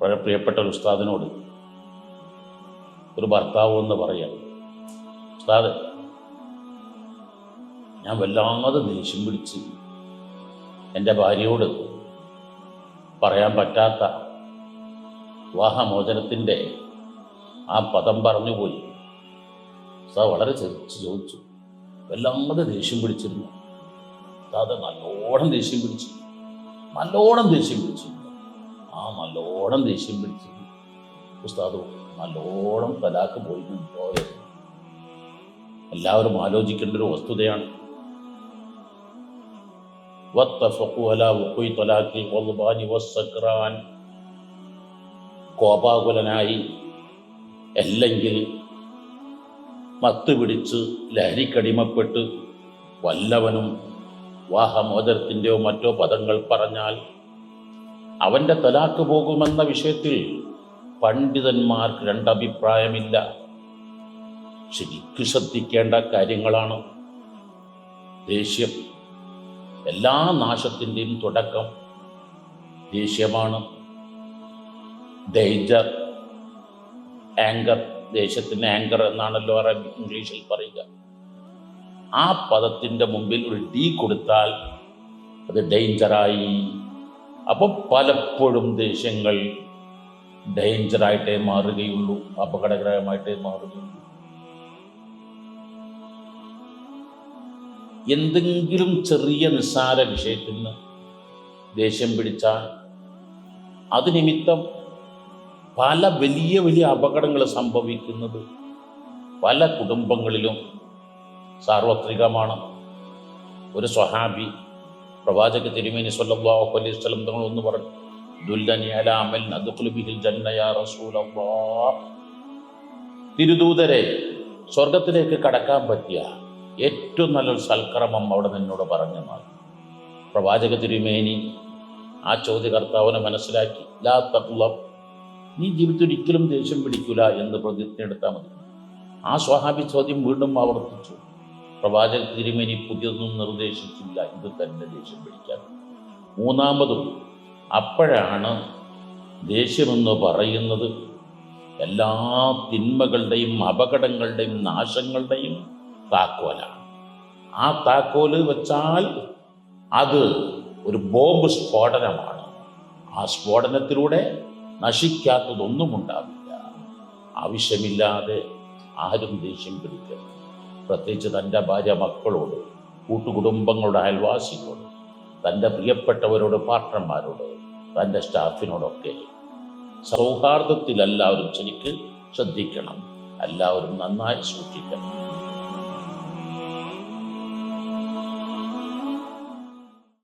വളരെ പ്രിയപ്പെട്ട ഒരു ഉസ്താദിനോട് ഒരു ഭർത്താവ് എന്ന് പറയാം, ഉസ്താദ്, ഞാൻ വല്ലാതെ ദേഷ്യം പിടിച്ച് എൻ്റെ ഭാര്യയോട് പറയാൻ പറ്റാത്ത വിവാഹമോചനത്തിൻ്റെ ആ പദം പറഞ്ഞുപോയി. ഉസ്താദ് വളരെ ചെറിച്ച് ചോദിച്ചു, വല്ലാതെ ദേഷ്യം പിടിച്ചിരുന്നു ഉസ്താദ്? നല്ലോണം ദേഷ്യം പിടിച്ചു. നല്ലോണം ദേഷ്യം പിടിച്ചിരുന്നു ഉസ്താദ്. നല്ലോണം തലാക്ക് പോയിട്ടുണ്ടോ? എല്ലാവരും ആലോചിക്കേണ്ട ഒരു വസ്തുതയാണ്. കോപാകുലനായി അല്ലെങ്കിൽ മത്ത് പിടിച്ച് ലഹരിക്കടിമപ്പെട്ട് വല്ലവനും വിവാഹമോചനത്തിൻ്റെയോ മറ്റോ പദങ്ങൾ പറഞ്ഞാൽ അവൻ്റെ തലാക്ക് പോകുമെന്ന വിഷയത്തിൽ പണ്ഡിതന്മാർക്ക് രണ്ടഭിപ്രായമില്ല. ശരിക്കും ശ്രദ്ധിക്കേണ്ട കാര്യങ്ങളാണ്. ദേഷ്യം, എല്ലാ നാശത്തിൻ്റെയും തുടക്കം ദേഷ്യമാണ്. ഡേഞ്ചർ, ആങ്കർ, ദേഷ്യത്തിന് ആങ്കർ എന്നാണല്ലോ അറബി ഇംഗ്ലീഷിൽ പറയുക. ആ പദത്തിൻ്റെ മുമ്പിൽ ഒരു ഡി കൊടുത്താൽ അത് ഡേഞ്ചറായി. അപ്പോൾ പലപ്പോഴും ദേഷ്യങ്ങൾ ഡേഞ്ചറായിട്ടേ മാറുകയുള്ളൂ, അപകടകരമായിട്ടേ മാറുകയുള്ളൂ. എന്തെങ്കിലും ചെറിയ നിസ്സാര വിഷയത്തിന് ദേഷ്യം പിടിച്ചാൽ അത് നിമിത്തം പല വലിയ വലിയ അപകടങ്ങൾ സംഭവിക്കുന്നത് പല കുടുംബങ്ങളിലും സാർവത്രികമാണ്. ഒരു സ്വഹാബി പ്രവാചക തിരുമേനി സ്വല്ലല്ലാഹു അലൈഹി വസല്ലം തങ്ങൾ ഒന്ന് പറഞ്ഞു, ദുല്ലനി അലാ അമലിൻ അദ്ഖുലു ബിഹിൽ ജന്ന യാ റസൂലല്ലാഹ്. തിരുദൂതരെ, സ്വർഗത്തിലേക്ക് കടക്കാൻ പറ്റിയ ഏറ്റവും നല്ലൊരു സൽക്കർമ്മം അവിടെ നിന്നോട് പറഞ്ഞെന്നാൽ. പ്രവാചക തിരുമേനി ആ ചോദ്യകർത്താവിനെ മനസ്സിലാക്കി. ലാ തഖ്ലബ്, നീ ജീവിതത്തിൽ ഒരിക്കലും ദേഷ്യം പിടിക്കില്ല എന്ന് പ്രതിജ്ഞ എടുത്താൽ മതി. ആ സ്വഹാബി ചോദ്യം വീണ്ടും ആവർത്തിച്ചു. പ്രവാചക തിരുമേനി പുതിയതൊന്നും നിർദ്ദേശിച്ചില്ല, ഇത് തന്നെ ദേഷ്യം പിടിക്കാൻ. മൂന്നാമതും അപ്പോഴാണ് ദേഷ്യമെന്ന് പറയുന്നത് എല്ലാ തിന്മകളുടെയും അപകടങ്ങളുടെയും നാശങ്ങളുടെയും താക്കോലാണ്. ആ താക്കോല് വെച്ചാൽ അത് ഒരു ബോംബ് സ്ഫോടനമാണ്. ആ സ്ഫോടനത്തിലൂടെ നശിക്കാത്തതൊന്നും ഉണ്ടാവില്ല. ആവശ്യമില്ലാതെ ആരും ദേഷ്യം പിടിക്കരുത്. പ്രത്യേകിച്ച് തൻ്റെ ഭാര്യ, മക്കളോട്, കൂട്ടുകുടുംബങ്ങളുടെ അയൽവാസികളോട്, തൻ്റെ പ്രിയപ്പെട്ടവരോട്, പാർട്ട്ണർമാരോട്, തൻ്റെ സ്റ്റാഫിനോടൊക്കെ സൗഹാർദ്ദത്തിൽ എല്ലാവരും ശരിക്ക് ശ്രദ്ധിക്കണം. എല്ലാവരും നന്നായി സൂക്ഷിക്കണം.